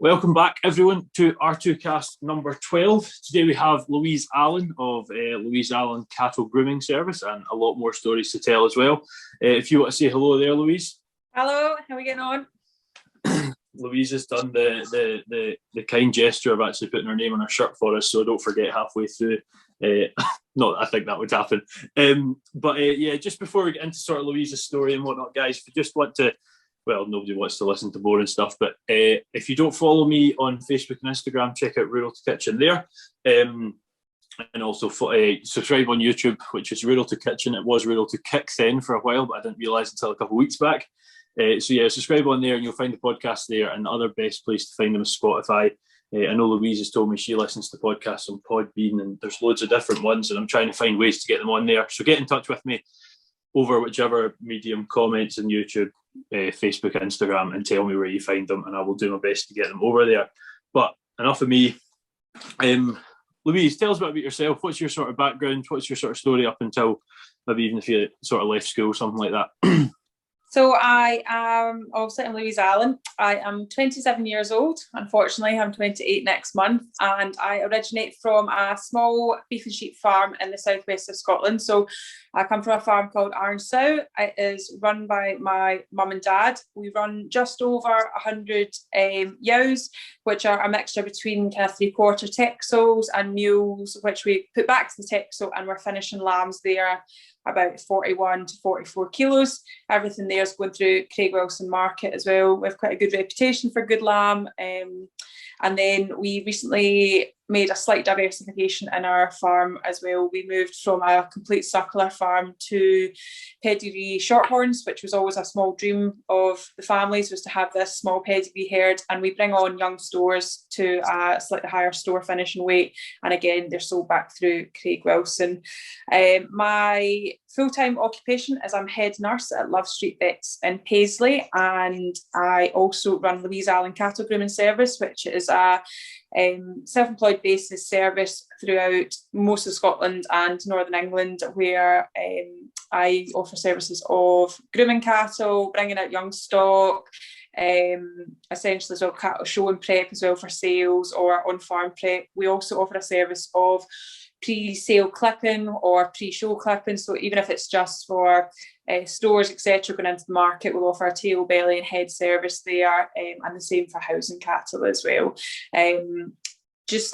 Welcome back, everyone, to R2Kast number 12. Today we have Louise Allan of Louise Allan Cattle Grooming Service and a lot more stories to tell as well. If you want to say hello there, Louise. Hello, how are we getting on? Louise has done the kind gesture of actually putting her name on her shirt for us, so don't forget halfway through. Not that I think that would happen. But just before we get into sort of Louise's story and whatnot, guys, if you just want to, well, nobody wants to listen to boring stuff, but if you don't follow me on Facebook and Instagram, check out Rural to Kitchen there. And also subscribe on YouTube, which is Rural to Kitchen. It was Rural to Kick then for a while, but I didn't realise until a couple of weeks back. Subscribe on there and you'll find the podcast there, and the other best place to find them is Spotify. I know Louise has told me she listens to podcasts on Podbean, and there's loads of different ones, and I'm trying to find ways to get them on there. So get in touch with me over whichever medium, comments on YouTube, Facebook, Instagram, and tell me where you find them, and I will do my best to get them over there. But enough of me. Louise, tell us a bit about yourself. What's your sort of background? What's your sort of story up until maybe even if you sort of left school, something like that? So I am obviously Louise Allan. I am 27 years old. Unfortunately, I'm 28 next month, and I originate from a small beef and sheep farm in the southwest of Scotland. So I come from a farm called R2Kast. It is run by my mum and dad. We run just over 100 ewes, which are a mixture between kind of 3/4 Texels and mules, which we put back to the Texel, and we're finishing lambs there about 41 to 44 kilos. Everything there is going through Craig Wilson Market as well. We have quite a good reputation for good lamb. And then we recently made a slight diversification in our farm as well. We moved from a complete suckler farm to pedigree shorthorns, which was always a small dream of the families, was to have this small pedigree herd. And we bring on young stores to a slightly higher store finish and weight. And again, they're sold back through Craig Wilson. My full-time occupation is I'm head nurse at Love Street Vets in Paisley, and I also run Louise Allan Cattle Grooming Service, which is a self-employed basis service throughout most of Scotland and Northern England, where I offer services of grooming cattle, bringing out young stock, essentially so cattle show and prep as well for sales or on-farm prep. We also offer a service of pre-sale clipping or pre-show clipping, so even if it's just for stores, etc., going into the market, we'll offer a tail, belly and head service there, and the same for housing cattle as well.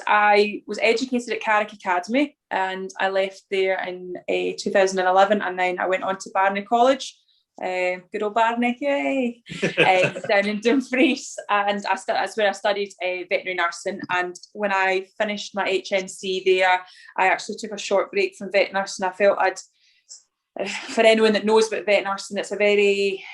I was educated at Carrick Academy, and I left there in 2011, and then I went on to Barney College. Good old Barney, yay! Down in Dumfries, and that's where I studied veterinary nursing. And when I finished my HNC there, I actually took a short break from vet nursing. I felt for anyone that knows about vet nursing, it's a very,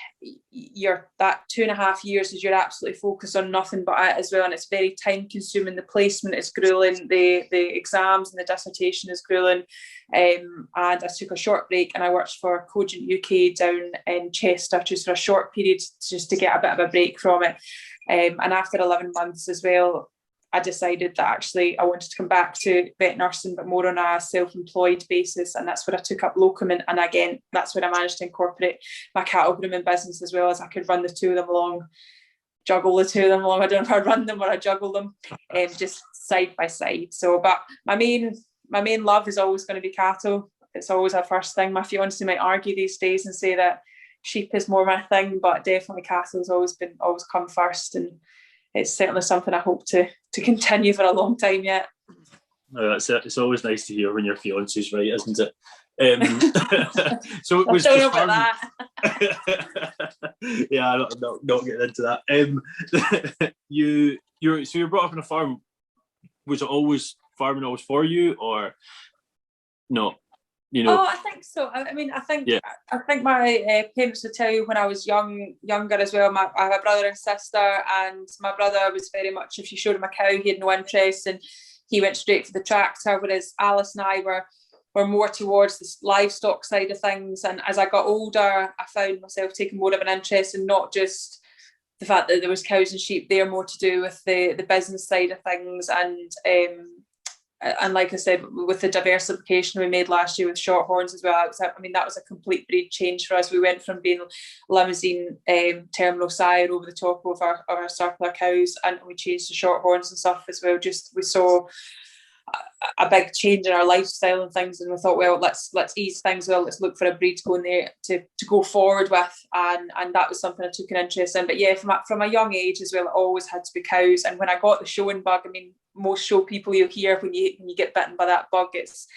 that 2.5 years is you're absolutely focused on nothing but it as well, and it's very time consuming. The placement is grueling, the exams and the dissertation is grueling, and I took a short break and I worked for Cogent UK down in Chester just for a short period, just to get a bit of a break from it, and after 11 months as well, I decided that actually I wanted to come back to vet nursing, but more on a self-employed basis, and that's where I took up locum, and again, that's where I managed to incorporate my cattle grooming business as well, as I could run the two of them along, juggle the two of them along. I don't know if I run them or I juggle them, just side by side. So, but my main love is always going to be cattle. It's always our first thing. My fiance might argue these days and say that sheep is more my thing, but definitely cattle has always come first, and it's certainly something I hope to continue for a long time yet. No, that's it. It's always nice to hear when your fiance's right, isn't it? So it was. I don't know about that. Yeah, not getting into that. You're brought up on a farm. Was it always farming always for you, or no? You know. Oh, I think so. I mean, I think my parents would tell you when I was younger as well. I have a brother and sister, and my brother was very much, if you showed him a cow, he had no interest, and he went straight for the tractor. Whereas Alice and I were more towards the livestock side of things. And as I got older, I found myself taking more of an interest in not just the fact that there was cows and sheep there, more to do with the business side of things, and and like I said, with the diversification we made last year with Shorthorns as well, that was a complete breed change for us. We went from being limousine terminal sire over the top of our circular cows, and we changed to Shorthorns and stuff as well. Just we saw a big change in our lifestyle and things, and we thought, well, let's ease things. Well, let's look for a breed to go in there to go forward with, and that was something I took an interest in. But yeah, from a young age as well, it always had to be cows. And when I got the showing bug, I mean, most show people you'll hear when you get bitten by that bug, it's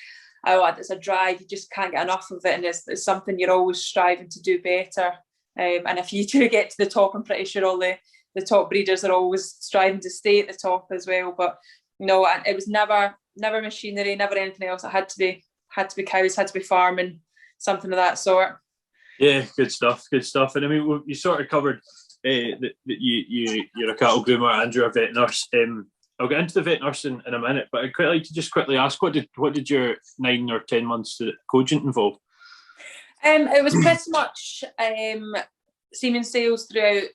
a drive. You just can't get enough of it, and it's something you're always striving to do better. And if you do get to the top, I'm pretty sure all the top breeders are always striving to stay at the top as well. But no, it was never machinery, never anything else. It had to be cows, had to be farming, something of that sort. Yeah, good stuff. And I mean, you sort of covered that you're a cattle groomer and you're a vet nurse. I'll get into the vet nurse in a minute, but I'd quite like to just quickly ask, what did your 9 or 10 months at Cogent involve? It was pretty much semen sales throughout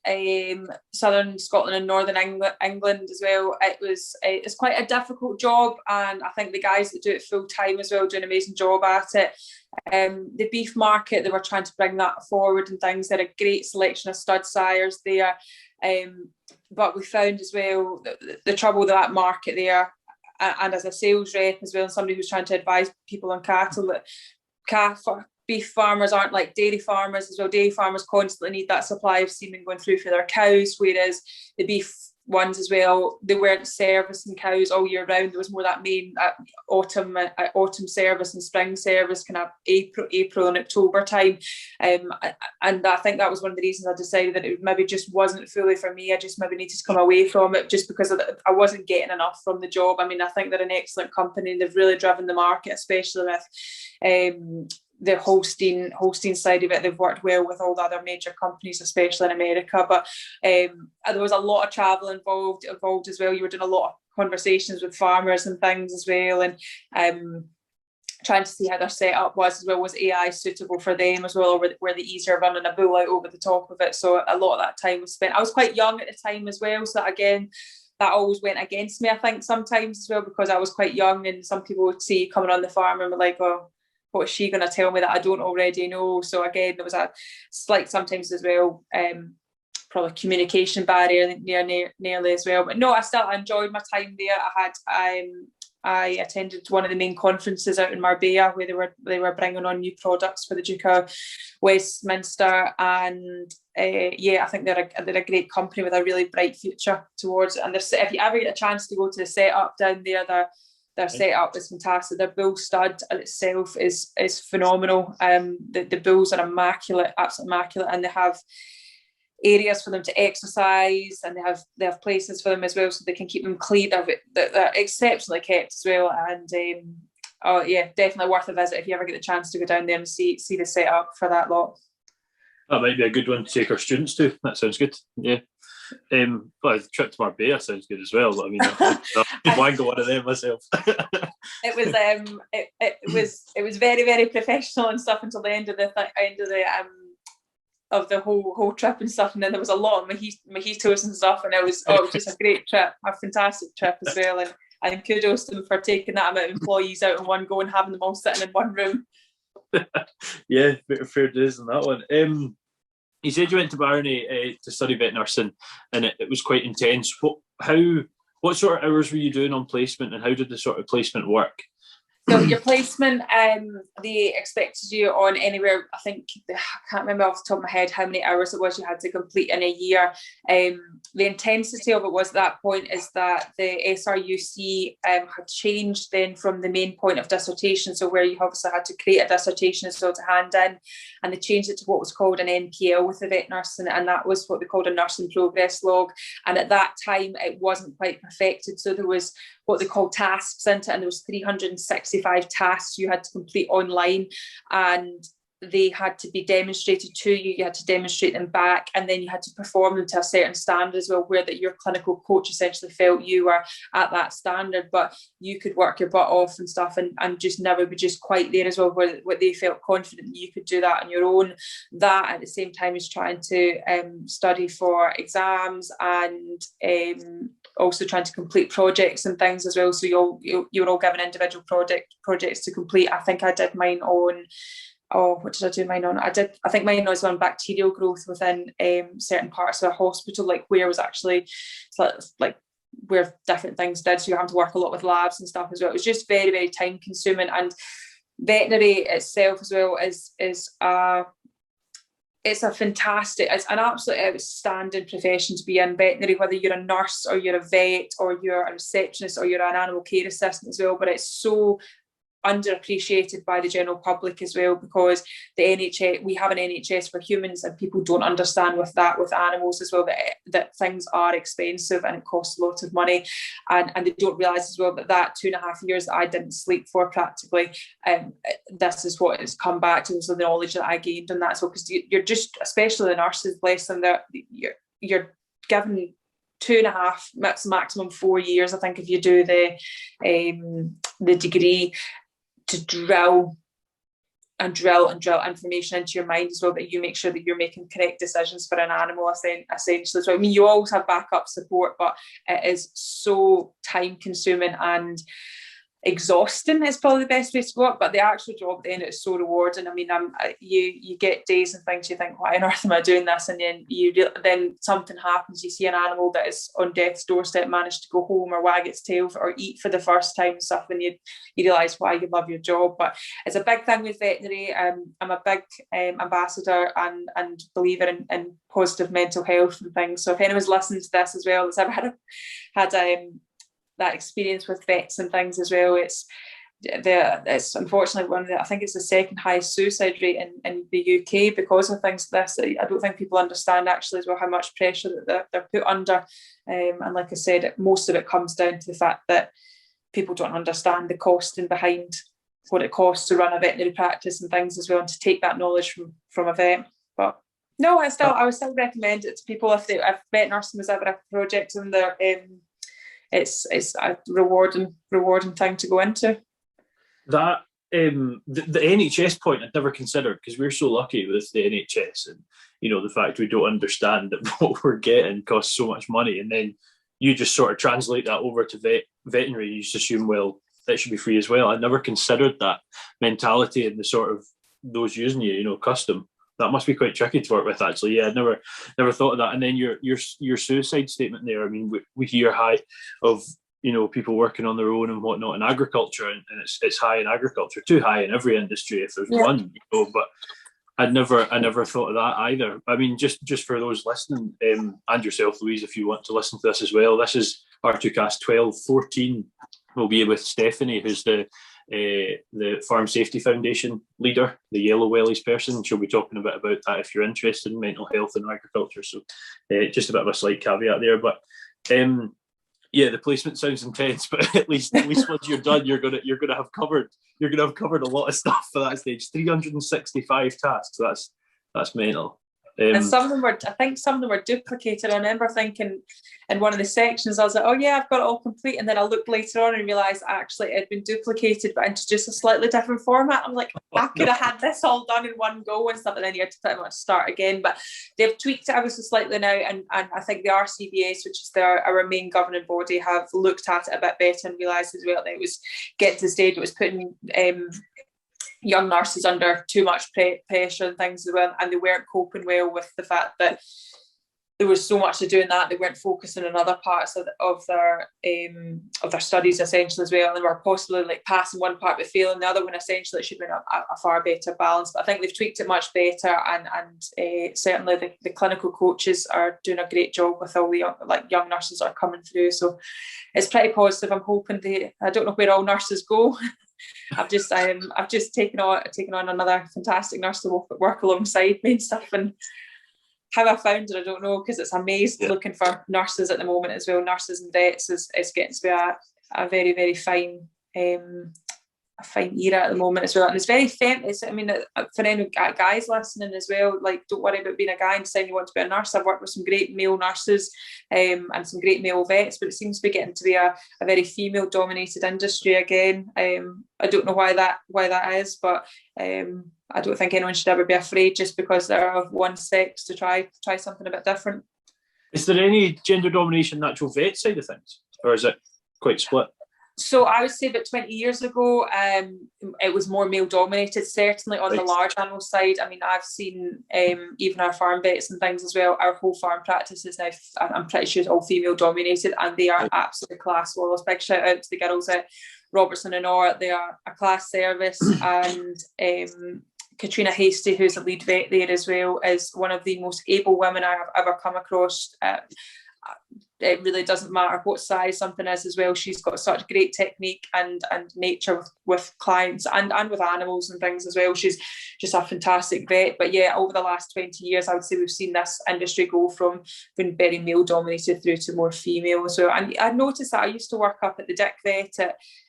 southern Scotland and northern England as well. It's quite a difficult job, and I think the guys that do it full time as well do an amazing job at it. The beef market, they were trying to bring that forward and things. They had a great selection of stud sires there, but we found as well the trouble with that market there, and as a sales rep as well, and somebody who's trying to advise people on cattle, that beef farmers aren't like dairy farmers as well. Dairy farmers constantly need that supply of semen going through for their cows, whereas the beef ones as well, they weren't servicing cows all year round. There was more that main autumn service and spring service, kind of April and October time, and I think that was one of the reasons I decided that it maybe just wasn't fully for me. I just maybe needed to come away from it, just because I wasn't getting enough from the job. I mean, I think they're an excellent company and they've really driven the market, especially with the Holstein side of it. They've worked well with all the other major companies, especially in America. But there was a lot of travel involved as well. You were doing a lot of conversations with farmers and things as well, and trying to see how their setup was as well. Was AI suitable for them as well, or were they easier running a bull out over the top of it? So a lot of that time was spent. I was quite young at the time as well, so that again, that always went against me, I think, sometimes as well, because I was quite young, and some people would see coming on the farm and were like, oh, what is she going to tell me that I don't already know? So again, there was a slight sometimes as well, probably communication barrier nearly as well. But no, I enjoyed my time there. I attended one of the main conferences out in Marbella where they were bringing on new products for the Duke of Westminster, and I think they're a great company with a really bright future towards it. And if you ever get a chance to go to the setup down there, their setup is fantastic. Their bull stud itself is phenomenal. The bulls are immaculate, absolutely immaculate, and they have areas for them to exercise, and they have places for them as well, so they can keep them clean. They're exceptionally kept as well, and definitely worth a visit if you ever get the chance to go down there and see the setup for that lot. That might be a good one to take our students to. That sounds good. Yeah. Well, the trip to Marbella sounds good as well. But I mean, I want to go one of them myself. It was very, very professional and stuff until the end of the whole trip and stuff, and then there was a lot of mojitos and stuff, and it was just a great trip, a fantastic trip as well, and kudos to them for taking that amount of employees out in one go and having them all sitting in one room. Yeah, fair dues on that one. You said you went to Barony to study vet nursing, and it was quite intense. What sort of hours were you doing on placement, and how did the sort of placement work? So your placement, they expected you on anywhere, I think, I can't remember off the top of my head how many hours it was you had to complete in a year. The intensity of it was at that point is that the SRUC had changed then from the main point of dissertation, so where you obviously had to create a dissertation as well to hand in, and they changed it to what was called an NPL with the vet nurse, and that was what they called a nursing progress log. And at that time, it wasn't quite perfected, so there was what they call tasks into it, and there was 365 tasks you had to complete online, and they had to be demonstrated to you, you had to demonstrate them back, and then you had to perform them to a certain standard as well, where that your clinical coach essentially felt you were at that standard, but you could work your butt off and stuff, and just never be just quite there as well, where they felt confident that you could do that on your own. That at the same time as trying to study for exams, and also trying to complete projects and things as well. So you're all given individual projects to complete. I think I did mine on, what did I do mine on? I think mine was on bacterial growth within certain parts of a hospital, like where was actually like where different things did. So you have to work a lot with labs and stuff as well. It was just very, very time consuming. And veterinary itself as well is it's an absolute outstanding profession to be in, veterinary, whether you're a nurse or you're a vet or you're a receptionist or you're an animal care assistant as well. But it's so underappreciated by the general public as well, because the NHS, we have an NHS for humans, and people don't understand with animals as well, that things are expensive and it costs a lot of money, and they don't realise as well that 2.5 years that I didn't sleep for practically, this is what it's come back to, so the knowledge that I gained on that as well, because you're just, especially the nurses, bless them, you're given 2.5, maximum 4 years, I think, if you do the degree, to drill information into your mind as well, that you make sure that you're making correct decisions for an animal, essentially. So I mean, you always have backup support, but it is so time consuming and exhausting is probably the best way to work, but the actual job then is so rewarding. I mean, you get days and things you think, why on earth am I doing this? And then then something happens, you see an animal that is on death's doorstep manage to go home or wag its tail or eat for the first time and stuff, and you realise why you love your job. But it's a big thing with veterinary. I'm a big ambassador and believer in positive mental health and things. So if anyone's listening to this as well that's ever had that experience with vets and things as well, it's unfortunately I think it's the second highest suicide rate in the UK because of things like this. I don't think people understand actually as well how much pressure that they're put under, and like I said, most of it comes down to the fact that people don't understand the costing behind what it costs to run a veterinary practice and things as well, and to take that knowledge from a vet. But no, I would still recommend it to people if vet nursing was ever a project in their it's a rewarding thing to go into. That the NHS point I'd never considered, because we're so lucky with the NHS, and the fact we don't understand that what we're getting costs so much money, and then you just sort of translate that over to veterinary. You just assume, well, that should be free as well. I never considered that mentality and the sort of those using you, custom. That must be quite tricky to work with, actually. Yeah, I never thought of that. And then your suicide statement there. I mean, we hear high of people working on their own and whatnot in agriculture, and it's high in agriculture, too high in every industry if there's one. But I never thought of that either. I mean, just for those listening, and yourself, Louise, if you want to listen to this as well, this is R2Kast 1214. We'll be with Stephanie, who's the Farm Safety Foundation leader, the Yellow Wellies person. She'll be talking a bit about that if you're interested in mental health and agriculture. So just a bit of a slight caveat there. But the placement sounds intense, but at least once you're done, you're gonna have covered a lot of stuff for that stage. 365 tasks. That's mental. And some of them were duplicated. I remember thinking in one of the sections, I was like, oh yeah, I've got it all complete. And then I looked later on and realised actually it had been duplicated, but into just a slightly different format. I'm like, I could have had this all done in one go and stuff, and then you had to pretty much start again. But they've tweaked it ever so slightly now, and I think the RCBS, which is our main governing body, have looked at it a bit better and realised as well that it was getting to the stage it was putting young nurses under too much pressure and things as well, and they weren't coping well with the fact that there was so much to do in that they weren't focusing on other parts of their studies essentially as well, and were possibly like passing one part but failing the other one. Essentially it should have been a far better balance, but I think they've tweaked it much better, and certainly the clinical coaches are doing a great job with all the young nurses that are coming through, so it's pretty positive. I'm hoping I don't know where all nurses go. I've just taken on another fantastic nurse to work alongside me and stuff, and how I found it I don't know, because it's a maze looking for nurses at the moment as well. Nurses and vets is getting to be a very, very fine fine era at the moment as well, and it's very I mean, for any guys listening as well, like, don't worry about being a guy and deciding you want to be a nurse. I've worked with some great male nurses and some great male vets, but it seems to be getting to be a very female dominated industry again. I don't know why that is, but I don't think anyone should ever be afraid just because they're of one sex to try something a bit different. Is there any gender domination in the actual vet side of things, or is it quite split? So I would say about 20 years ago, it was more male dominated, certainly on the large animal side. I mean, I've seen even our farm vets and things as well. Our whole farm practice is now, I'm pretty sure, it's all female dominated, and they are absolutely class. Well, a big shout out to the girls at Robertson and Orr. They are a class service, and Katrina Hasty, who's a lead vet there as well, is one of the most able women I have ever come across. It really doesn't matter what size something is as well. She's got such great technique and nature with clients and with animals and things as well. She's just a fantastic vet. But yeah, over the last 20 years, I would say we've seen this industry go from being very male dominated through to more female. So, and I noticed that I used to work up at the Dick Vet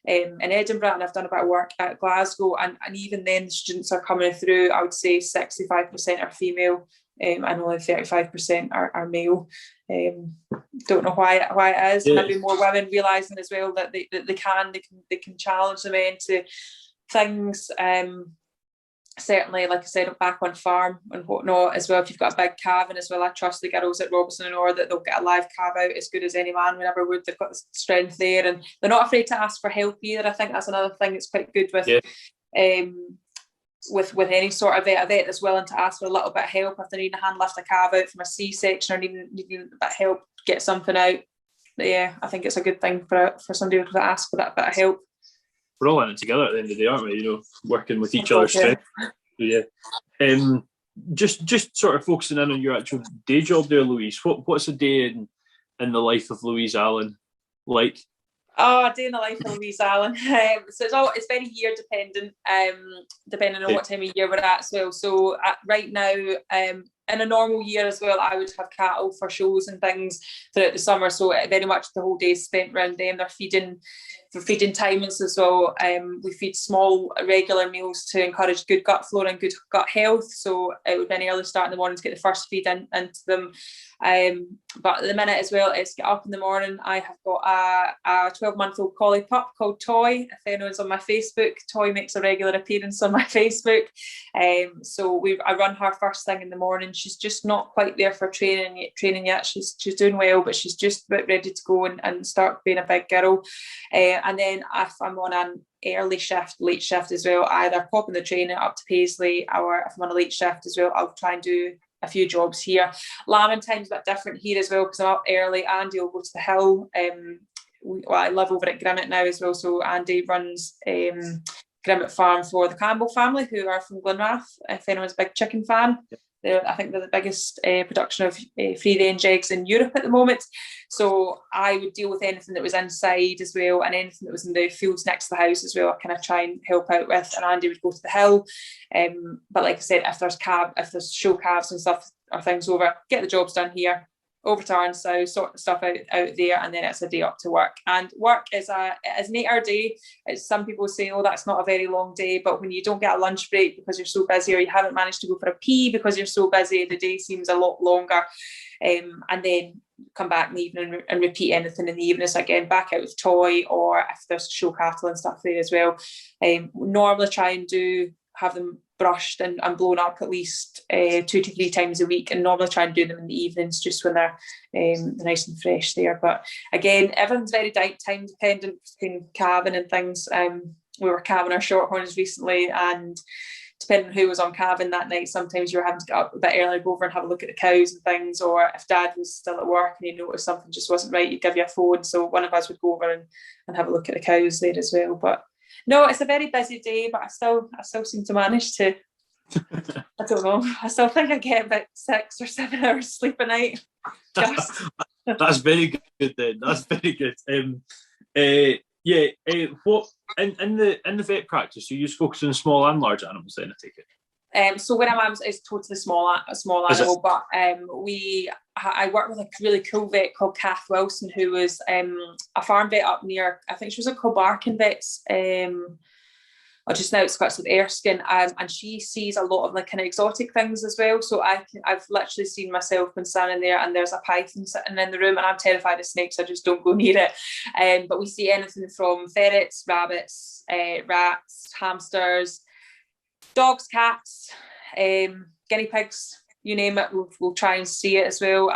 in Edinburgh, and I've done a bit of work at Glasgow, and even then the students are coming through, I would say 65% are female, and only 35% are male. Don't know why it is. Maybe more women realising as well that they can challenge the men to things. Certainly, like I said, back on farm and whatnot as well. If you've got a big calving as well, I trust the girls at Robinson and Orr that they'll get a live calf out as good as any man would ever would. They've got the strength there, and they're not afraid to ask for help either. I think that's another thing that's quite good with with any sort of vet, a vet that's willing to ask for a little bit of help if they need a hand lift a calf out from a C-section or needing a bit of help get something out. Yeah, I think it's a good thing for somebody to ask for that bit of help. We're all in it together at the end of the day, aren't we? You know, working with each other's strength. Yeah. Just sort of focusing in on your actual day job there, Louise. What's a day in the life of Louise Allan like? Oh, a day in the life of Louise Allan. So it's very year dependent, depending on what time of year we're at as well. So right now, in a normal year as well, I would have cattle for shows and things throughout the summer. So very much the whole day is spent around them. They're feeding timings as well. We feed small regular meals to encourage good gut flora and good gut health. So it would be an early start in the morning to get the first feed into them. But at the minute as well, it's get up in the morning. I have got a 12-month-old collie pup called Toy. If anyone's on my Facebook, Toy makes a regular appearance on my Facebook. So I run her first thing in the morning. She's just not quite there for training yet. She's doing well, but she's just about ready to go and start being a big girl. And then if I'm on an early shift, late shift as well, either popping the train up to Paisley, or if I'm on a late shift as well, I'll try and do a few jobs here. Lambing time's a bit different here as well because I'm up early. Andy will go to the hill. I live over at Grimmet now as well, so Andy runs Grimmet Farm for the Campbell family, who are from Glenrath, if anyone's a big chicken fan. I think they're the biggest production of free-range eggs in Europe at the moment. So I would deal with anything that was inside as well, and anything that was in the fields next to the house as well, I kind of try and help out with. And Andy would go to the hill. But like I said, if there's show calves and stuff or things over, get the jobs done here, over to Arnsau, sort the stuff out there, and then it's a day up to work. And work is an 8-hour day. Some people say, oh, that's not a very long day, but when you don't get a lunch break because you're so busy, or you haven't managed to go for a pee because you're so busy, the day seems a lot longer. And then come back in the evening and repeat anything in the evenings again, back out with Toy, or if there's show cattle and stuff there as well. Normally try and have them brushed and blown up at least 2 to 3 times a week, and normally try and do them in the evenings just when they're nice and fresh there. But again, everything's very time dependent between calving and things. We were calving our shorthorns recently, and depending on who was on calving that night, sometimes you were having to get up a bit earlier, go over and have a look at the cows and things, or if Dad was still at work and he noticed something just wasn't right, he'd give you a phone, so one of us would go over and have a look at the cows there as well. But no, it's a very busy day, but I still seem to manage to, I don't know, I still think I get about 6 or 7 hours sleep a night. That's very good then. That's very good. What in the vet practice, you use focus on small and large animals then, I take it? So when I'm is totally a small animal, but I work with a really cool vet called Kath Wilson, who was a farm vet up near, I think she was at Kilbarkin Vets. or just now outskirts of Erskine, and she sees a lot of like kind of exotic things as well. So I've literally seen myself been standing there, and there's a python sitting in the room, and I'm terrified of snakes. I just don't go near it. But we see anything from ferrets, rabbits, rats, hamsters, dogs, cats, guinea pigs, you name it. We'll try and see it as well.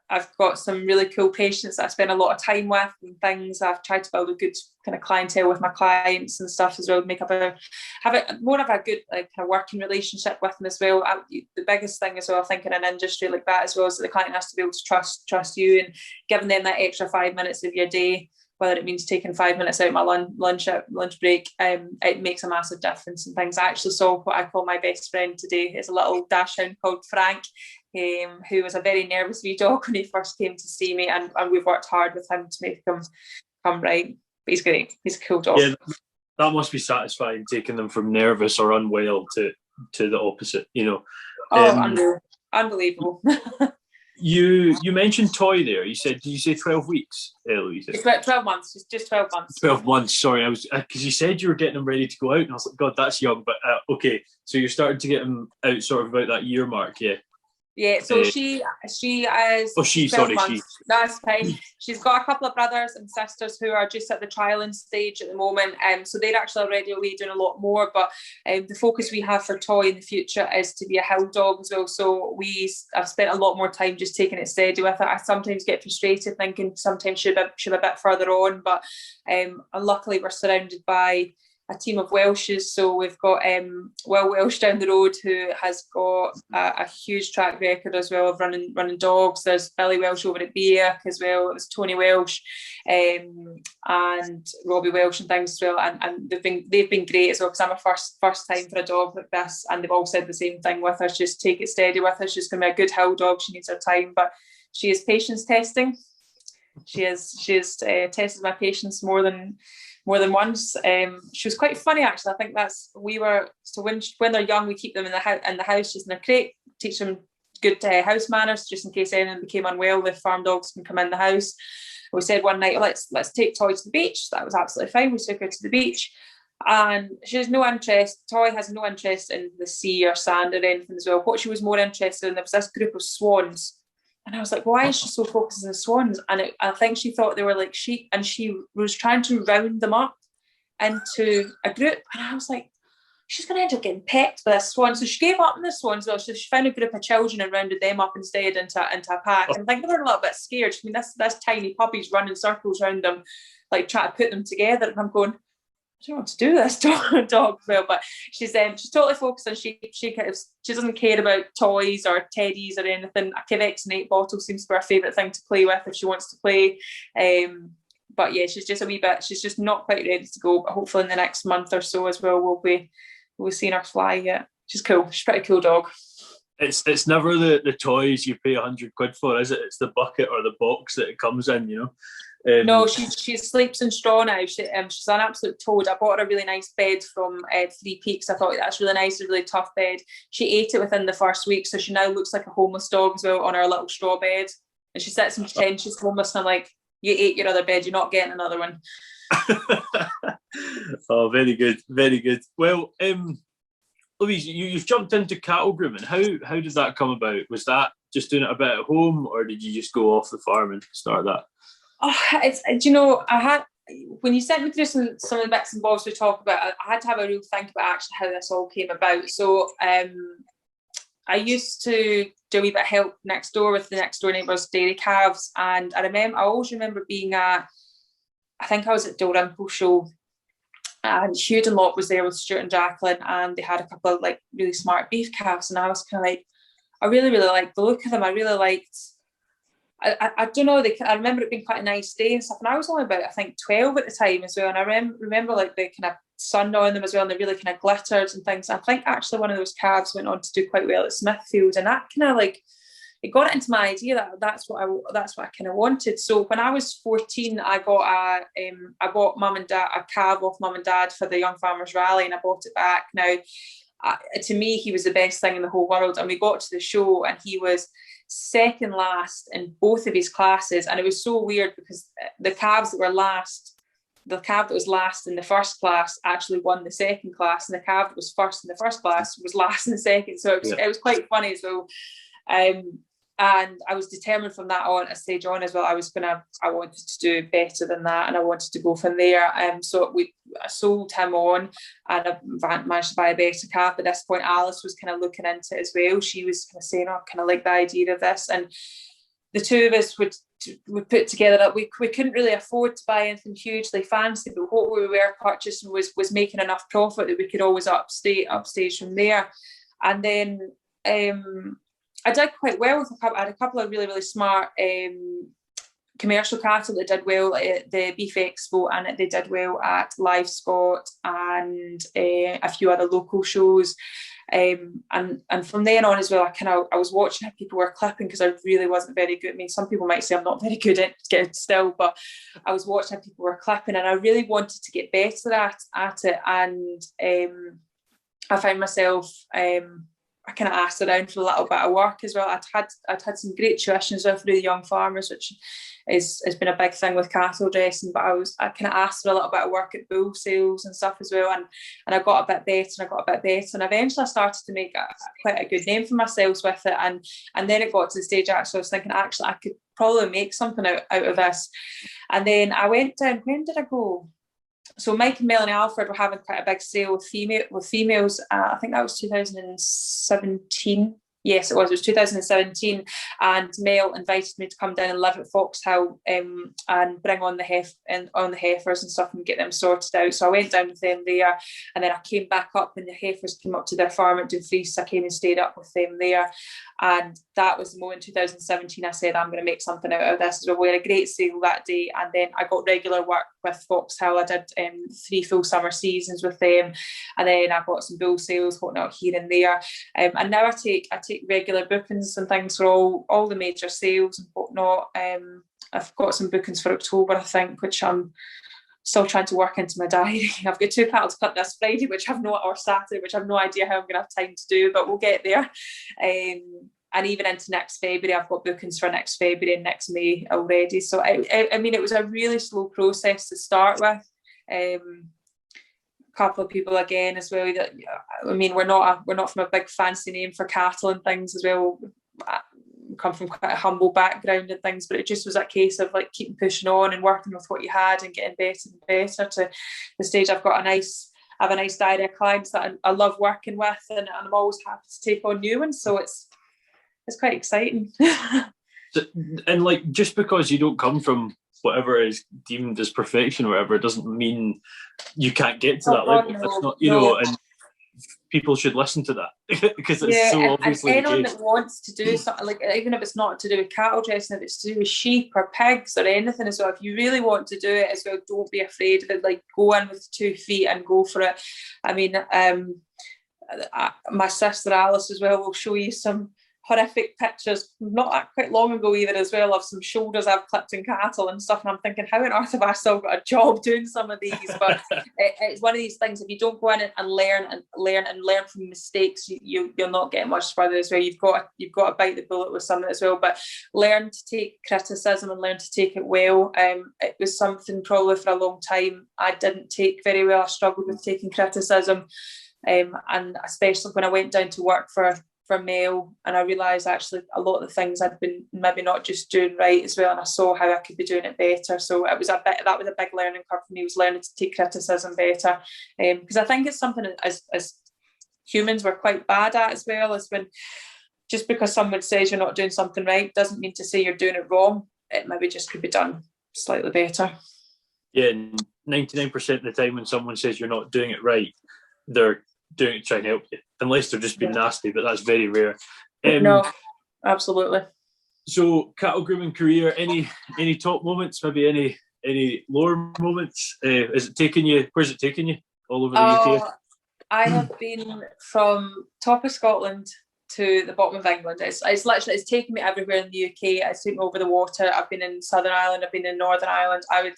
I've got some really cool patients that I spend a lot of time with and things. I've tried to build a good kind of clientele with my clients and stuff as well, have more of a good like kind of working relationship with them as well. The biggest thing as well, I think, in an industry like that as well, is that the client has to be able to trust you, and giving them that extra 5 minutes of your day, whether it means taking 5 minutes out of my lunch break, it makes a massive difference. And things. I actually saw what I call my best friend today. It's a little dachshund called Frank, who was a very nervous wee dog when he first came to see me, and we've worked hard with him to make him come right. But he's great. He's a cool dog. Yeah, that must be satisfying, taking them from nervous or unwell to the opposite, you know. Unbelievable. You mentioned toy there. Did you say 12 weeks, Louise? It's about 12 months. It's just 12 months. 12 months. Sorry, I was because you said you were getting them ready to go out, and I was like, God, that's young. But okay, so you're starting to get them out sort of about that year mark, yeah. Yeah, so she is. Oh, she. Sorry, months. she. That's fine. She's got a couple of brothers and sisters who are just at the trialing stage at the moment. So they're actually already away doing a lot more. But the focus we have for Toy in the future is to be a hill dog as well. So I've spent a lot more time just taking it steady with it. I sometimes get frustrated thinking sometimes should be a bit further on, but luckily we're surrounded by a team of Welshes. So we've got Will Welsh down the road, who has got a huge track record as well of running dogs. There's Billy Welsh over at Beak as well. It was Tony Welsh and Robbie Welsh and things as well. And they've been great as well, because I'm a first time for a dog like this, and they've all said the same thing with her. Just take it steady with her. She's going to be a good hill dog. She needs her time, but she is patience testing. She has tested my patience more than once. She was quite funny actually. I think that's when they're young, we keep them in the house just in their crate, teach them good house manners, just in case anyone became unwell. The farm dogs can come in the house. We said one night, let's take Toy to the beach. That was absolutely fine. We took her to the beach, and she has no interest. Toy has no interest in the sea or sand or anything as well. What she was more interested in, there was this group of swans. And I was like, why is she so focused on the swans? And I think she thought they were like sheep, and she was trying to round them up into a group. And I was like, she's going to end up getting pecked by this swan. So she gave up on the swans. Well, so she found a group of children and rounded them up instead into a pack. And I think they were a little bit scared. I mean, this tiny puppy's running circles around them, like trying to put them together. And I'm going, I don't know what to do with this dog well, but she's totally focused on she doesn't care about toys or teddies or anything. A Kivex and 8 bottle seems to be her favourite thing to play with if she wants to play. But yeah, she's just not quite ready to go. But hopefully in the next month or so as well, we'll be seeing her fly yet. She's cool. She's a pretty cool dog. It's never the toys you pay £100 for, is it? It's the bucket or the box that it comes in, you know. No, she sleeps in straw now. She's an absolute toad. I bought her a really nice bed from Three Peaks. I thought that's really nice, a really tough bed. She ate it within the first week, so she now looks like a homeless dog as well on her little straw bed. And she sits and pretends she's homeless, and I'm like, you ate your other bed, you're not getting another one. Oh, very good, very good. Well, Louise, you've jumped into cattle grooming. How did that come about? Was that just doing it a bit at home, or did you just go off the farm and start that? Oh, when you sent me through some of the bits and bobs we talk about, I had to have a real think about actually how this all came about. So I used to do a wee bit of help next door with the next door neighbours' dairy calves, and I always remember being I think I was at Dalrymple Show, and Hugh Dunlop was there with Stuart and Jacqueline, and they had a couple of like really smart beef calves, and I was kind of like, I really, really liked the look of them. I really liked, I don't know, I remember it being quite a nice day and stuff, and I was only about, I think, 12 at the time as well, and I remember like the kind of sun on them as well, and they really kind of glittered and things. I think actually one of those calves went on to do quite well at Smithfield, and that kind of like, it got it into my idea that that's what I kind of wanted. So when I was 14, I bought mum and dad a calf off mum and dad for the Young Farmers Rally, and I bought it back. Now, to me, he was the best thing in the whole world, and we got to the show, and he was second last in both of his classes, and it was so weird because the calves that were last the calf that was last in the first class actually won the second class, and the calf that was first in the first class was last in the second. So it was quite funny as well. And I was determined from that on, a stage on as well, I wanted to do better than that, and I wanted to go from there. So I sold him on, and I managed to buy a better calf. At this point, Alice was kind of looking into it as well. She was kind of saying, "Oh, I kind of like the idea of this," and the two of us would put together that we couldn't really afford to buy anything hugely fancy, but what we were purchasing was making enough profit that we could always upstage from there. And then I did quite well with I had a couple of really, really smart commercial cattle that did well at the Beef Expo, and they did well at Live Scott and a few other local shows. And from then on as well, I was watching how people were clipping, because I really wasn't very good. I mean, some people might say I'm not very good at it still, but I was watching how people were clipping, and I really wanted to get better at it. And I found myself I kind of asked around for a little bit of work as well. I'd had some great tuition as well through the Young Farmers, which has been a big thing with cattle dressing. But I kind of asked for a little bit of work at bull sales and stuff as well, and I got a bit better, and eventually I started to make quite a good name for myself with it. And then it got to the stage actually I was thinking, actually I could probably make something out of this. And then I went down. When did I go? So Mike and Melanie Alfred were having quite a big sale with females. I think that was 2017. Yes, it was 2017. And Mel invited me to come down and live at Foxhill and bring on the heifers and stuff and get them sorted out. So I went down with them there, and then I came back up when the heifers came up to their farm at Dumfries. I came and stayed up with them there. And that was the moment, 2017, I said, I'm going to make something out of this. So we had a great sale that day, and then I got regular work with Foxhill. I did 3 full summer seasons with them, and then I got some bull sales, whatnot here and there. And now I take regular bookings and things for all the major sales and whatnot. I've got some bookings for October, I think, which I'm still trying to work into my diary. I've got 2 cattle to cut this Friday, or Saturday, which I've no idea how I'm going to have time to do, but we'll get there. And even into next February, I've got bookings for next February and next May already. So I mean, it was a really slow process to start with. Couple of people again as well that, I mean, we're not from a big fancy name for cattle and things as well. We come from quite a humble background and things, but it just was a case of like keeping pushing on and working with what you had and getting better and better to the stage I have a nice diary of clients that I love working with, and I'm always happy to take on new ones, so it's quite exciting. And like, just because you don't come from whatever is deemed as perfection or whatever, doesn't mean you can't get to that level. It's not, know, and people should listen to that because it's so obviously and anyone that wants to do something, like even if it's not to do with cattle dressing, if it's to do with sheep or pigs or anything as well, if you really want to do it as well, don't be afraid of it. Like, go in with 2 feet and go for it. I mean, my sister Alice as well will show you some horrific pictures not that quite long ago either as well, of some shoulders I've clipped in cattle and stuff, and I'm thinking, how on earth have I still got a job doing some of these? But it's one of these things, if you don't go in and learn from mistakes, you'll not get much further as well. You've got to bite the bullet with something as well, but learn to take criticism and learn to take it well. It was something probably for a long time I didn't take very well. I struggled with taking criticism, and especially when I went down to work for Mel, and I realised actually a lot of the things I'd been maybe not just doing right as well, and I saw how I could be doing it better. So that was a big learning curve for me, was learning to take criticism better, because I think it's something as humans we're quite bad at as well, as when just because someone says you're not doing something right doesn't mean to say you're doing it wrong. It maybe just could be done slightly better. Yeah, and 99% of the time when someone says you're not doing it right, they're doing it to try and help you, unless they're just being nasty, but that's very rare. No, absolutely. So, cattle grooming career, any top moments, maybe any lower moments? Where's it taking you all over the UK? I have been from top of Scotland to the bottom of England. It's literally, it's taken me everywhere in the UK. It's taken me over the water. I've been in Southern Ireland, I've been in Northern Ireland. I would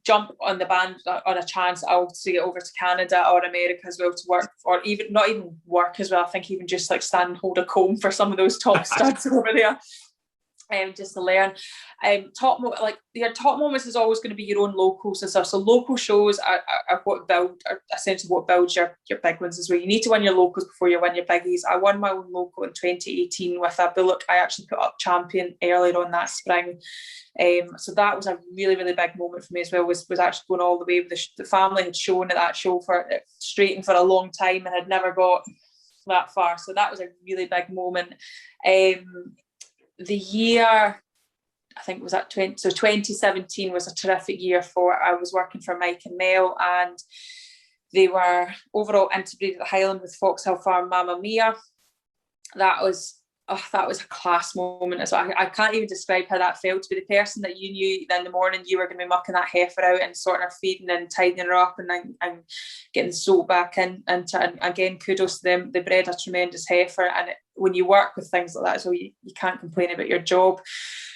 jump on the band on a chance to get over to Canada or America as well to work, or even not even work as well. I think even just like stand and hold a comb for some of those top studs over there. just to learn. Like your top moments is always going to be your own locals and stuff. So local shows are essentially what builds your big ones as well. You need to win your locals before you win your biggies. I won my own local in 2018 with a bullock. I actually put up champion earlier on that spring. So that was a really, really big moment for me as well, was actually going all the way with the family had shown at that show for straightened for a long time and had never got that far. So that was a really big moment. The year, I think was at 2017 was a terrific year I was working for Mike and Mel, and they were overall interbreed at the Highland with Foxhill Farm Mamma Mia. That was a class moment as well. I can't even describe how that felt to be the person that you knew in the morning you were going to be mucking that heifer out and sorting her feeding and tidying her up and getting the soap back in. And again, kudos to them. They bred a tremendous heifer, and when you work with things like that, so you can't complain about your job.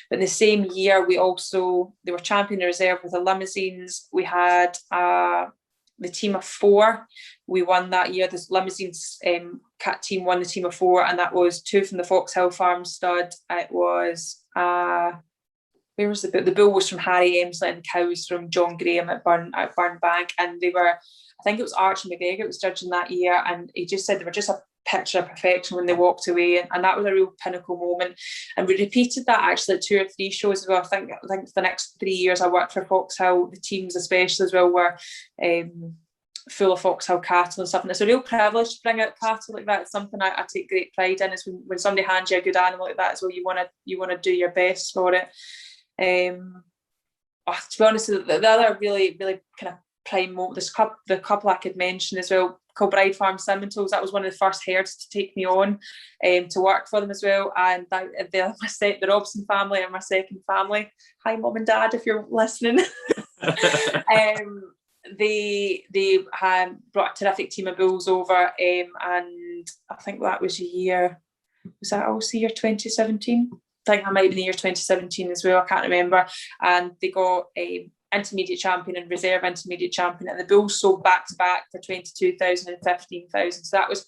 But in the same year, they were champion reserve with the limousines. We had the team of 4. We won that year. The limousines cat team won the team of 4, and that was 2 from the Foxhill Farm stud. It was where was the bull was from Harry Emsley and the cow was from John Graham at Burnbank, and they were, I think it was Archie McGregor was judging that year, and he just said they were just a picture of perfection when they walked away, and that was a real pinnacle moment. And we repeated that actually at 2 or 3 shows as well. I think for the next 3 years I worked for Foxhill, the teams especially as well were full of Foxhill cattle and stuff, and it's a real privilege to bring out cattle like that. It's something I take great pride in, is when somebody hands you a good animal like that as well, you want to do your best for it. To be honest, the other really, really kind of prime moment, the couple I could mention as well, Kilbride Farm Simmentals, that was one of the first herds to take me on to work for them as well, and the Robson family are my second family. Hi mum and dad if you're listening. They brought a terrific team of bulls over, and I think that was also year 2017? I think that might be the year 2017 as well, I can't remember. And they got intermediate champion and reserve intermediate champion, and the bulls sold back to back for 22,000 and 15,000. So that was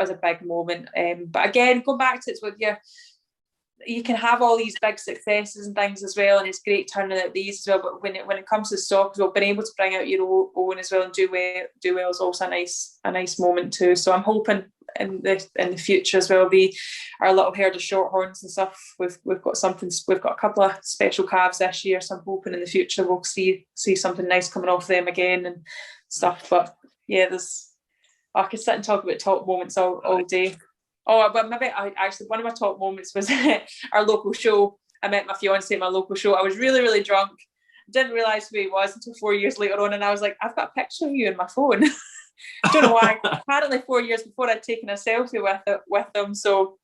a big moment. But again, going back to it with you can have all these big successes and things as well, and it's great turning out these as well. But when it comes to stock as well, being able to bring out your own as well and do well is also a nice moment too. So I'm hoping in the future as well, our little herd of shorthorns and stuff, we've got a couple of special calves this year, so I'm hoping in the future we'll see something nice coming off them again and stuff. But yeah, I could sit and talk about top moments all day. Oh, but maybe one of my top moments was our local show. I met my fiance at my local show. I was really, really drunk. Didn't realise who he was until 4 years later on, and I was like, I've got a picture of you in my phone. I don't know why. Apparently 4 years before I'd taken a selfie with them. So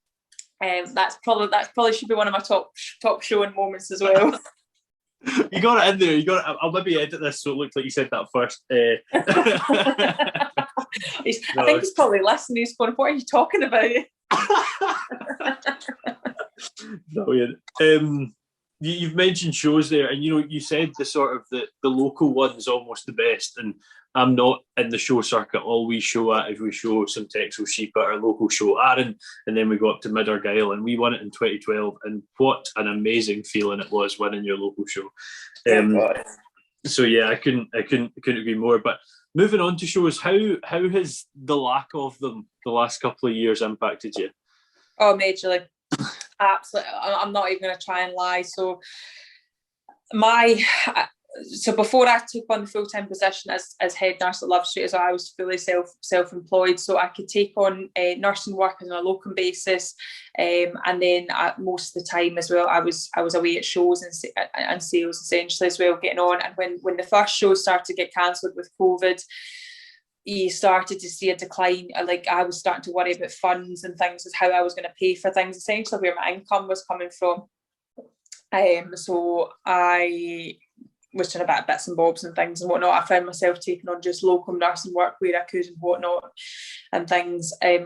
that's probably should be one of my top showing moments as well. You got it in there. I'll maybe edit this so it looks like you said that first. I think he's probably listening. He's going, "What are you talking about?" Brilliant. You've mentioned shows there, and you said the sort of the local one's almost the best. And I'm not in the show circuit. All we show at is we show some Texel sheep at our local show, Arran, and then we go up to Mid Argyll, and we won it in 2012. And what an amazing feeling it was winning your local show. So yeah, I couldn't agree more. But moving on to shows, how has the lack of them the last couple of years impacted you? Oh, majorly. Absolutely. I'm not even going to try and lie. So before I took on the full-time position as head nurse at Love Street, so I was fully self-employed, so I could take on nursing work on a locum basis, and then most of the time as well I was away at shows and sales essentially as well, getting on. And when the first show started to get cancelled with COVID, you started to see a decline. Like, I was starting to worry about funds and things, as how I was going to pay for things, essentially where my income was coming from. So I was doing a bit of bits and bobs and things and whatnot. I found myself taking on just local nursing work where I could and whatnot and things. And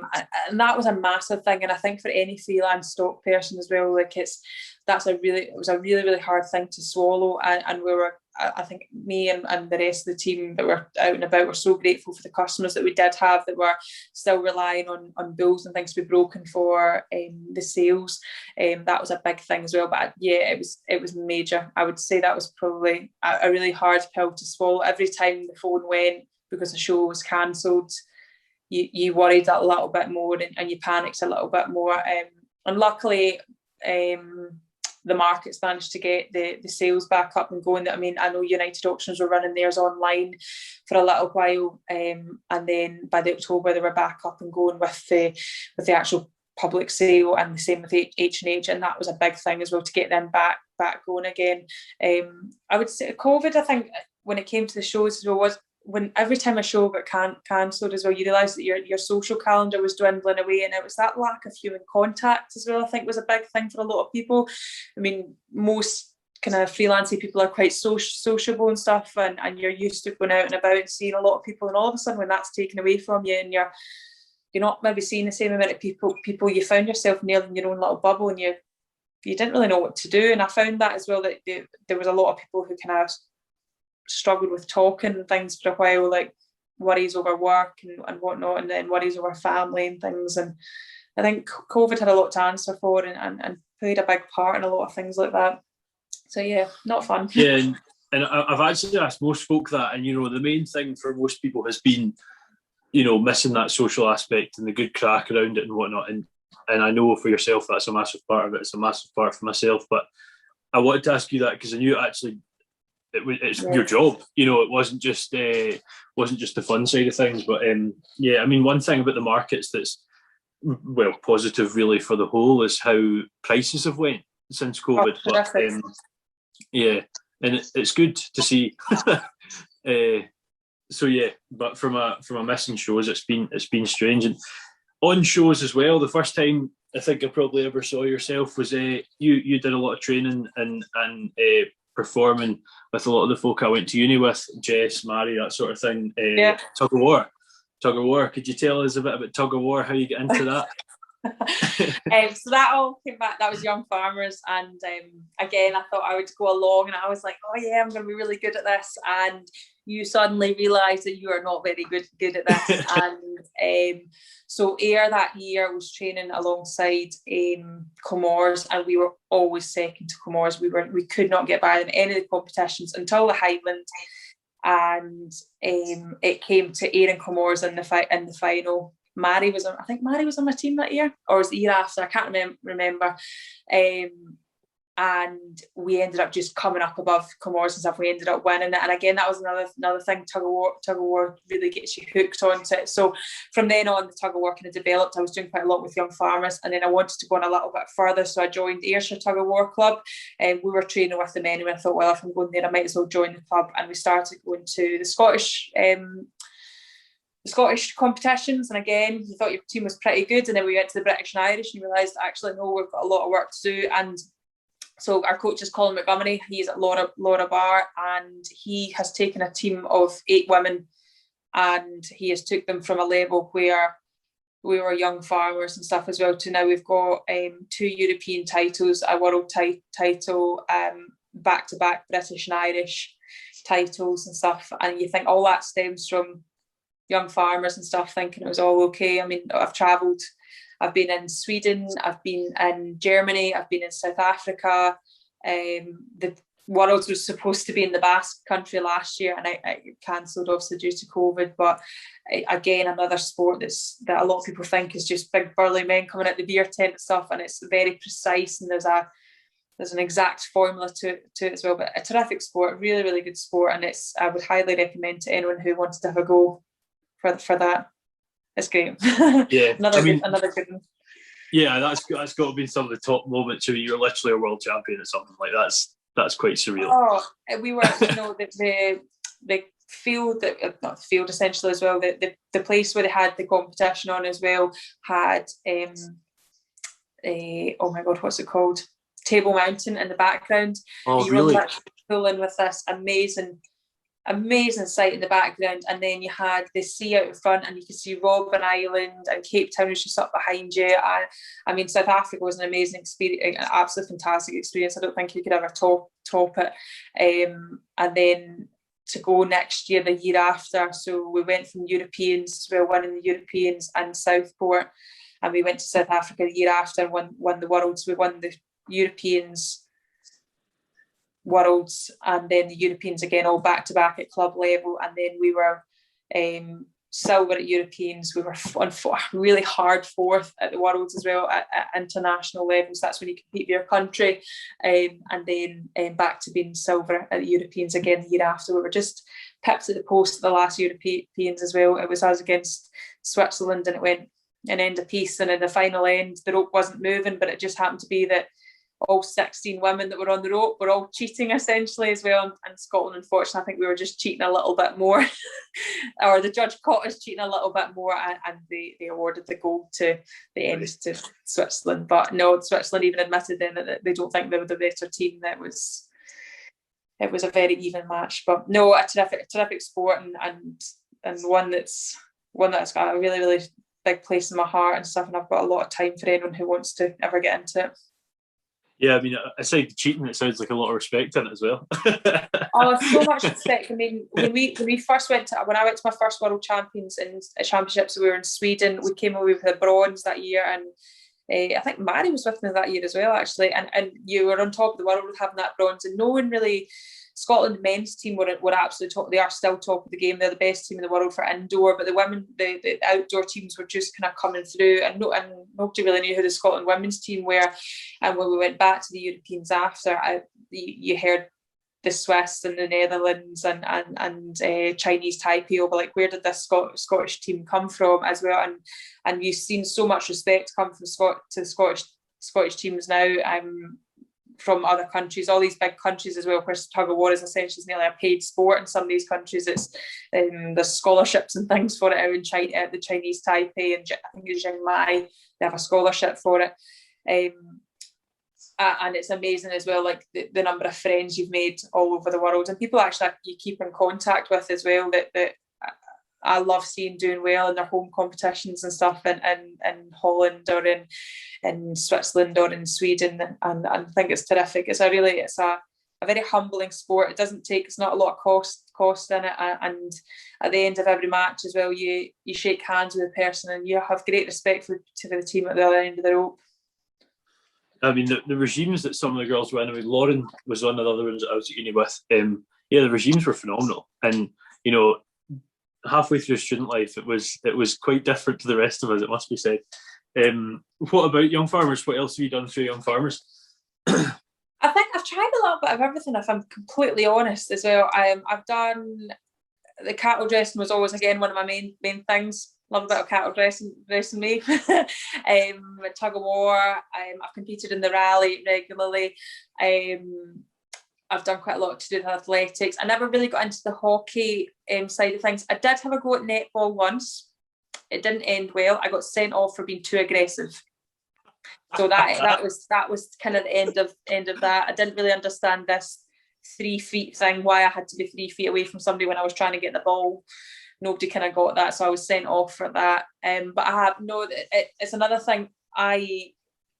that was a massive thing. And I think for any freelance stock person as well, like, it's it was a really, really hard thing to swallow. And we were, I think me and the rest of the team that were out and about were so grateful for the customers that we did have that were still relying on bills and things to be broken for the sales. That was a big thing as well. But yeah, it was major. I would say that was probably a really hard pill to swallow. Every time the phone went because the show was cancelled, you worried a little bit more and you panicked a little bit more. And luckily, the markets managed to get the sales back up and going. I mean, I know United Auctions were running theirs online for a little while, and then by the October they were back up and going with the actual public sale, and the same with H&H, and that was a big thing as well to get them back going again. I would say COVID, I think, when it came to the shows as well, was when every time a show got cancelled as well, you realise that your social calendar was dwindling away, and it was that lack of human contact as well, I think, was a big thing for a lot of people. I mean, most kind of freelancing people are quite sociable and stuff, and you're used to going out and about and seeing a lot of people, and all of a sudden when that's taken away from you and you're not maybe seeing the same amount of people, you found yourself nearly in your own little bubble, and you didn't really know what to do. And I found that as well, that there was a lot of people who kind of struggled with talking and things for a while, like worries over work and whatnot, and then worries over family and things. And I think COVID had a lot to answer for and played a big part in a lot of things like that. So yeah, not fun. Yeah, and I've actually asked most folk that, and the main thing for most people has been missing that social aspect and the good crack around it and whatnot. And I know for yourself that's a massive part of it. It's a massive part for myself. But I wanted to ask you that because I knew actually it's your job. It wasn't just the fun side of things. But yeah, I mean, one thing about the markets that's positive really for the whole is how prices have went since COVID. But yeah, and it's good to see. So yeah, but from a missing shows, it's been strange. And on shows as well, the first time I think I probably ever saw yourself was you did a lot of training and performing with a lot of the folk I went to uni with, Jess, Mary, that sort of thing. Tug of War. Could you tell us a bit about Tug of War, how you get into that? So that all came back. That was Young Farmers, and again, I thought I would go along, and I was like, oh yeah, I'm going to be really good at this. And you suddenly realise that you are not very good at this. And so Ayr that year was training alongside Comores, and we were always second to Comores. We could not get by in any of the competitions until the Highland, and it came to Ayr and Comores in the final. Mary was on my team that year, or was the year after, I can't remember. And we ended up just coming up above Comores and stuff. We ended up winning it, and again, that was another thing. Tug of war really gets you hooked onto it. So from then on, the tug of war kind of developed. I was doing quite a lot with Young Farmers, and then I wanted to go on a little bit further, so I joined Ayrshire Tug of War Club, and we were training with them anyway. I thought, well, if I'm going there, I might as well join the club. And we started going to the Scottish competitions, and again, you thought your team was pretty good, and then we went to the British and Irish, and you realised actually no, we've got a lot of work to do. And so our coach is Colin Montgomery. He's at Laura Bar, and he has taken a team of 8 women, and he has took them from a level where we were Young Farmers and stuff as well to now we've got 2 European titles, a world title, back-to-back British and Irish titles and stuff. And you think all that stems from Young Farmers and stuff, thinking it was all okay. I mean, I've travelled, I've been in Sweden, I've been in Germany, I've been in South Africa. The Worlds was supposed to be in the Basque country last year, and I cancelled obviously due to COVID. But again, another sport that a lot of people think is just big burly men coming out the beer tent and stuff, and it's very precise, and there's an exact formula to it as well. But a terrific sport, really, really good sport, and I would highly recommend to anyone who wanted to have a go for that. It's great. Yeah, another good one. Yeah, that's got to be some of the top moments where you're literally a world champion or something like that. That's quite surreal. Oh, we were, the field, not the field essentially as well, the place where they had the competition on as well had oh my god, what's it called? Table Mountain in the background. Oh, really? Pulling with this amazing amazing sight in the background, and then you had the sea out in front, and you could see Robben Island, and Cape Town was just up behind you. I mean, South Africa was an amazing experience, an absolutely fantastic experience. I don't think you could ever top it. And then to go next year, the year after, so we went from Europeans, we were winning the Europeans and Southport, and we went to South Africa the year after and won the Worlds. We won the Europeans, Worlds, and then the Europeans again, all back to back at club level. And then we were silver at Europeans. We were on really hard fourth at the Worlds as well at international levels. That's when you compete for your country. And then back to being silver at the Europeans again the year after. We were just pipped at the post at the last Europeans as well. It was us against Switzerland, and it went an end of piece. And in the final end, the rope wasn't moving, but it just happened to be that all 16 women that were on the rope were all cheating essentially as well. And Scotland, unfortunately, I think we were just cheating a little bit more, or the judge caught us cheating a little bit more, and they awarded the gold to the end to Switzerland. But no, Switzerland even admitted then that they don't think they were the better team. It was a very even match. But no, a terrific sport, and one that's got a really, really big place in my heart and stuff. And I've got a lot of time for anyone who wants to ever get into it. Yeah, I mean, aside the cheating, it sounds like a lot of respect in it as well. Oh, so much respect. I mean, when I went to my first World Champions in Championships, we were in Sweden. We came away with a bronze that year, and I think Mary was with me that year as well, actually. And you were on top of the world with having that bronze, and no one really. Scotland men's team were absolutely top. They are still top of the game. They're the best team in the world for indoor, but the women, the outdoor teams were just kind of coming through, and nobody really knew who the Scotland women's team were. And when we went back to the Europeans after, you heard the Swiss and the Netherlands and Chinese Taipei over, like, where did this Scottish team come from as well? And you've seen so much respect come from to the Scottish teams now. From other countries, all these big countries as well, where tug of war is essentially nearly a paid sport. In some of these countries, it's there's scholarships and things for it out in China, at the Chinese Taipei, and I think it's Chiang Mai, they have a scholarship for it. And it's amazing as well, like the number of friends you've made all over the world, and people actually you keep in contact with as well, that I love seeing doing well in their home competitions and stuff in Holland or in Switzerland or in Sweden, and I think it's terrific. It's a very humbling sport. It's not a lot of cost in it, and at the end of every match as well, you shake hands with the person and you have great respect for the team at the other end of the rope. I mean, the regimes that some of the girls were in, I mean, Lauren was one of the other ones that I was at uni with. The regimes were phenomenal, and halfway through student life, it was quite different to the rest of us, it must be said. What about Young Farmers? What else have you done through Young Farmers? I think I've tried a little bit of everything, if I'm completely honest as well. I've done the cattle dressing was always, again, one of my main things. Love a bit of cattle dressing me. Tug of war. I've competed in the rally regularly. I've done quite a lot to do with athletics. I never really got into the hockey side of things. I did have a go at netball once. It didn't end well. I got sent off for being too aggressive. So that was kind of the end of that. I didn't really understand this 3 feet thing, why I had to be 3 feet away from somebody when I was trying to get the ball. Nobody kind of got that, so I was sent off for that. But it's another thing. I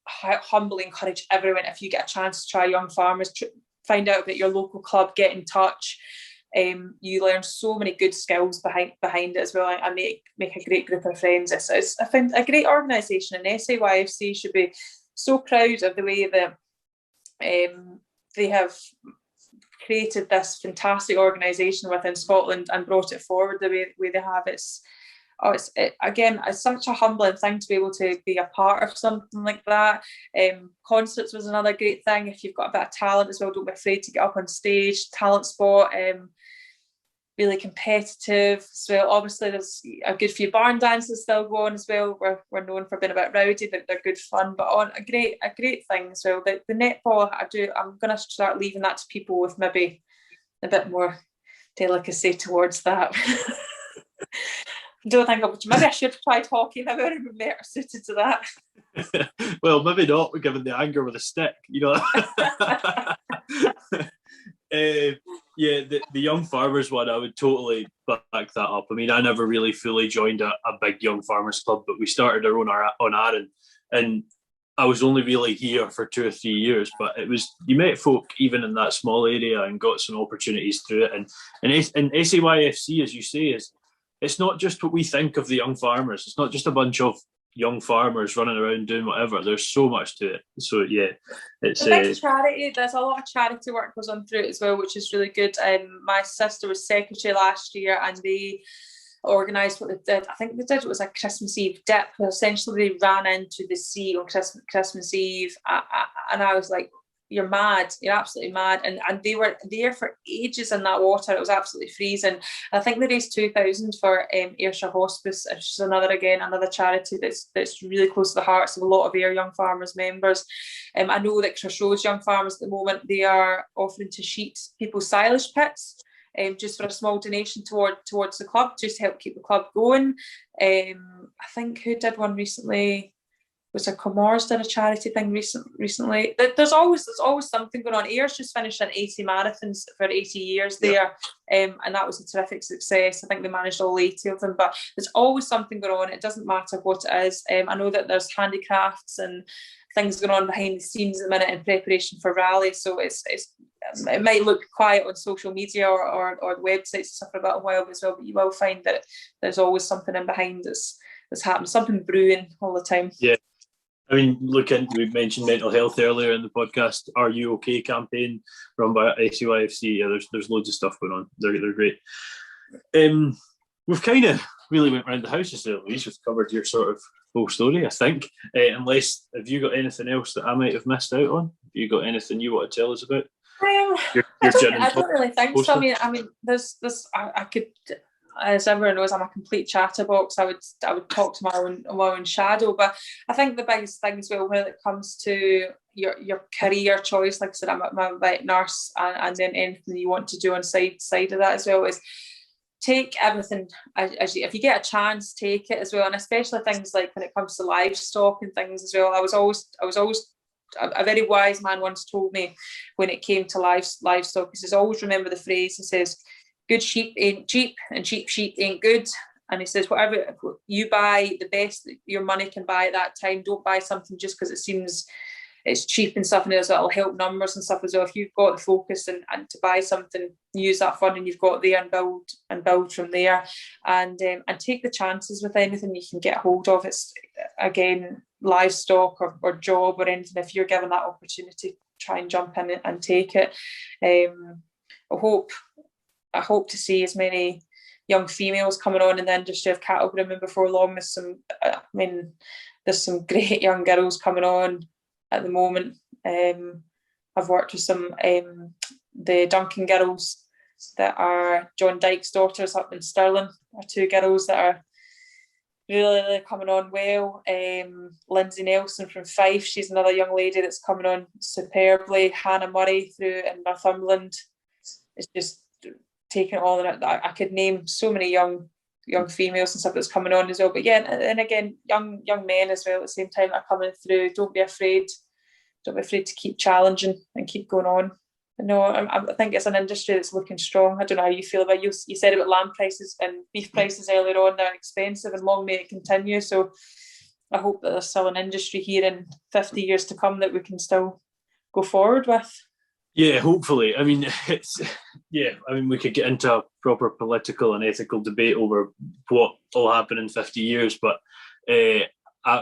humbly encourage everyone, if you get a chance to try Young Farmers, find out about your local club, get in touch. You learn so many good skills behind it as well. I make a great group of friends. I find a great organisation, and SAYFC should be so proud of the way that they have created this fantastic organisation within Scotland and brought it forward the way they have. It's such a humbling thing to be able to be a part of something like that. Concerts was another great thing. If you've got a bit of talent as well, don't be afraid to get up on stage. Talent spot, really competitive as well. Obviously, there's a good few barn dances still going as well. We're known for being a bit rowdy, but they're good fun. But a great thing as well. The netball, I'm going to start leaving that to people with maybe a bit more delicacy towards that. Don't think maybe I should have tried hockey. Maybe I would have been better suited to that. Well, maybe not, given the anger with a stick, Yeah, the young farmers one, I would totally back that up. I mean, I never really fully joined a big young farmers club, but we started our own on Arran, and I was only really here for 2 or 3 years. But it was, you met folk even in that small area and got some opportunities through it. And SAYFC, as you say, is it's not just what we think of the young farmers. It's not just a bunch of young farmers running around doing whatever. There's so much to it. So yeah, it's a big charity. There's a lot of charity work goes on through it as well, which is really good. My sister was secretary last year, and they organised what they did. I think they did it was a Christmas Eve dip. Essentially, they ran into the sea on Christmas Eve, and I was like, "You're mad! You're absolutely mad!" And they were there for ages in that water. It was absolutely freezing. I think they raised 2,000 for Ayrshire Hospice, which is another charity that's really close to the hearts of a lot of Ayr Young Farmers members. I know that Crossroads Young Farmers at the moment, they are offering to sheet people's silage pits. Just for a small donation towards the club, just to help keep the club going. I think who did one recently? Was a Comores did a charity thing recently. There's always something going on. Ayr's just finished an 80 marathons for 80 years there, and that was a terrific success. I think they managed all 80 of them, but there's always something going on. It doesn't matter what it is. I know that there's handicrafts and things going on behind the scenes at the minute in preparation for rally. So it might look quiet on social media or the websites and stuff for a while as well, but you will find that there's always something in behind that's happening, something brewing all the time. Yeah. I mean, we mentioned mental health earlier in the podcast. R2Kast campaign run by SAYFC. Yeah, there's loads of stuff going on. They're great. We've kind of really went around the house just there, Louise. We've covered your sort of whole story, I think. Unless, have you got anything else that I might have missed out on? Have you got anything you want to tell us about? I don't really think so. I mean, there's I could, as everyone knows, I'm a complete chatterbox. I would talk to my own shadow. But I think the biggest thing as well when it comes to your career choice, like I said, I'm a vet nurse, and then anything you want to do on side of that as well is take everything if you get a chance, take it as well, and especially things like when it comes to livestock and things as well. I was always a very wise man once told me when it came to livestock, he says, always remember the phrase, he says, good sheep ain't cheap and cheap sheep ain't good. And he says, whatever you buy, the best that your money can buy at that time, don't buy something just because it seems it's cheap and stuff, and it'll help numbers and stuff as well. If you've got the focus and to buy something, use that funding you've got there and build from there, and take the chances with anything you can get hold of. It's again livestock or job or anything. If you're given that opportunity, try and jump in and take it. I hope to see as many young females coming on in the industry of cattle grooming before long. There's some great young girls coming on at the moment. I've worked with some the Duncan girls that are John Dyke's daughters up in Stirling, are two girls that are really coming on well. Lindsay Nelson from Fife, she's another young lady that's coming on superbly. Hannah Murray through in Northumberland. It's just taking it all in it. I could name so many young females and stuff that's coming on as well. But yeah, and again, young men as well at the same time are coming through. Don't be afraid. Don't be afraid to keep challenging and keep going on. No, I think it's an industry that's looking strong. I don't know how you feel about you. You said about lamb prices and beef prices earlier on. They're expensive and long may it continue. So I hope that there's still an industry here in 50 years to come that we can still go forward with. Yeah, hopefully. I mean, we could get into a proper political and ethical debate over what will happen in 50 years, but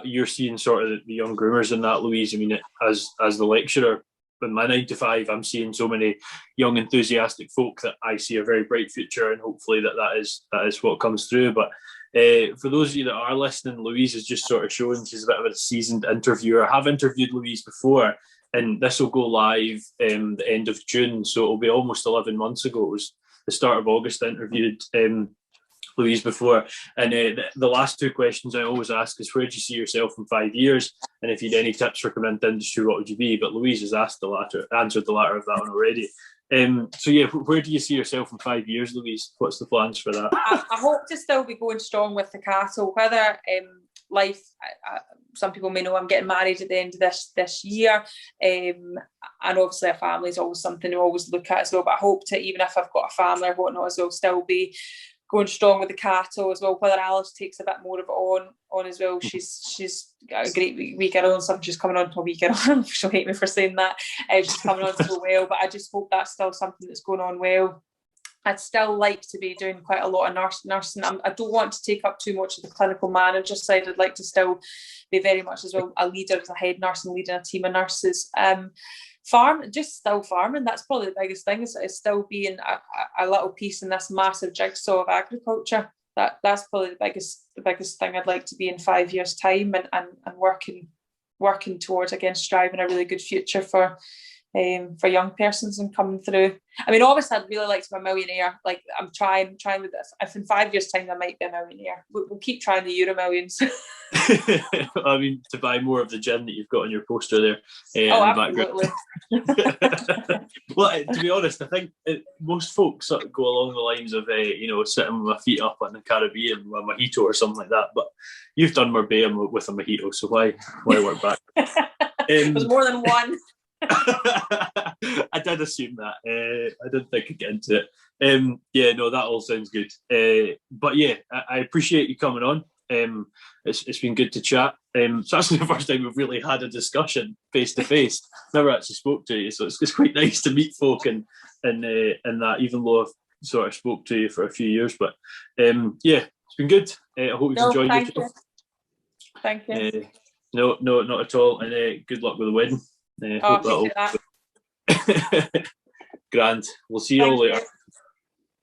you're seeing sort of the young groomers in that, Louise. I mean, as the lecturer in my 9 to 5, I'm seeing so many young enthusiastic folk that I see a very bright future, and hopefully that is what comes through. But for those of you that are listening, Louise is just sort of showing she's a bit of a seasoned interviewer. I have interviewed Louise before, and this will go live the end of June, so it'll be almost 11 months ago. It was the start of August I interviewed Louise before, and the last 2 questions I always ask is, where do you see yourself in 5 years? And if you had any tips for coming into industry, what would you be? But Louise has answered the latter of that one already. So yeah, where do you see yourself in 5 years, Louise? What's the plans for that? I hope to still be going strong with the cattle, whether life. Some people may know I'm getting married at the end of this year, and obviously a family is always something to always look at as well. But I hope to, even if I've got a family or whatnot as well, still be going strong with the cattle as well. Whether Alice takes a bit more of it on as well. She's got a great wee girl and something. She's coming on to a wee girl. She'll hate me for saying that. She's coming on so well, but I just hope that's still something that's going on well. I'd still like to be doing quite a lot of nursing. I don't want to take up too much of the clinical manager side. I'd like to still be very much as well a leader, as a head nurse and leading a team of nurses. Just still farming. That's probably the biggest thing, is still being a little piece in this massive jigsaw of agriculture. That's probably the biggest thing I'd like to be in 5 years' time, and working towards, again, striving a really good future for young persons and coming through. I mean, obviously, I'd really like to be a millionaire. Like, I'm trying with this. If in 5 years' time I might be a millionaire, we'll keep trying the Euro Millions. I mean, to buy more of the gin that you've got on your poster there. Absolutely. Well, to be honest, I think most folks sort of go along the lines of, sitting with my feet up in the Caribbean with a mojito or something like that. But you've done Marbella with a mojito, so why work back? There's more than one. I did assume that. I didn't think I'd get into it. That all sounds good. But yeah, I appreciate you coming on. It's been good to chat. So that's the first time we've really had a discussion face to face. Never actually spoke to you, so it's quite nice to meet folk and that, even though I've sort of spoke to you for a few years. But it's been good. I hope you've enjoyed it. Thank you. No, not at all. And good luck with the wedding. Hope that'll... Grand. We'll see you all later.